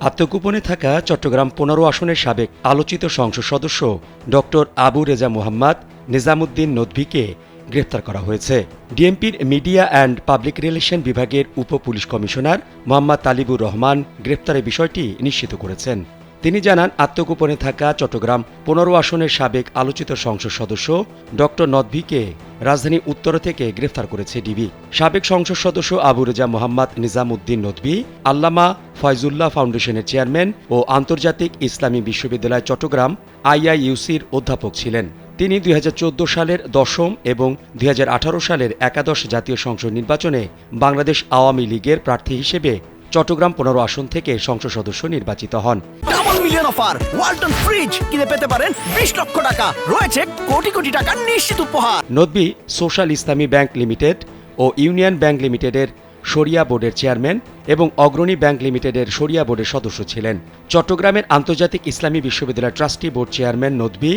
আত্মগোপনে থাকা চট্টগ্রাম ১৫ আসনের সাবেক আলোচিত সংসদ সদস্য ডক্টর আবু রেজা মোহাম্মদ নিজামুদ্দিন নদভীকে গ্রেপ্তার করা হয়েছে। ডিএমপির মিডিয়া অ্যান্ড পাবলিক রিলেশন বিভাগের উপ পুলিশ কমিশনার মোহাম্মদ তালিবুর রহমান গ্রেপ্তারের বিষয়টি নিশ্চিত করেছেন। তিনি জানান, আত্মগোপনে থাকা চট্টগ্রাম ১৫ আসনের সাবেক আলোচিত সংসদ সদস্য ডক্টর নদভীকে রাজধানী উত্তর থেকে গ্রেফতার করেছে ডিবি। সাবেক সংসদ সদস্য আবু রেজা মোহাম্মদ নিজামুদ্দিন নদভী আল্লামা ফয়জুল্লাহ ফাউন্ডেশনের চেয়ারম্যান ও আন্তর্জাতিক ইসলামী বিশ্ববিদ্যালয় চট্টগ্রাম আইআইইউসির অধ্যাপক ছিলেন। তিনি ২০১৪ সালের ১০ম এবং ২০১৮ সালের একাদশ জাতীয় সংসদ নির্বাচনে বাংলাদেশ আওয়ামী লীগের প্রার্থী হিসেবে চট্টগ্রাম ১৫ আসন থেকে সংসদ সদস্য নির্বাচিত হন। Double million offer Walton fridge কিনে পেতে পারেন ২০ লক্ষ টাকা, রয়েছে কোটি কোটি টাকার নিশ্চিত উপহার। নদভী সোশ্যাল ইসলামী ব্যাংক লিমিটেড ও ইউনিয়ন ব্যাংক লিমিটেডের শরিয়া বোর্ডের চেয়ারম্যান এবং অগ্রণী ব্যাংক লিমিটেডের শরিয়া বোর্ডের সদস্য ছিলেন। চট্টগ্রামের আন্তর্জাতিক ইসলামী বিশ্ববিদ্যালয় ট্রাস্টি বোর্ড চেয়ারম্যান নদভী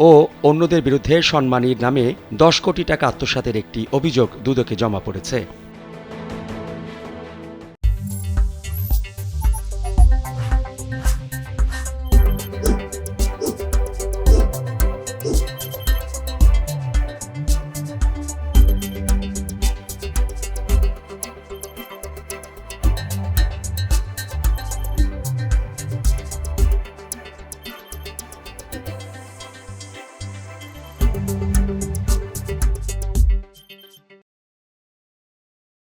ও অন্যদের বিরুদ্ধে সম্মানীর নামে ১০ কোটি টাকা আত্মসাতের একটি অভিযোগ দুদকে জমা পড়েছে।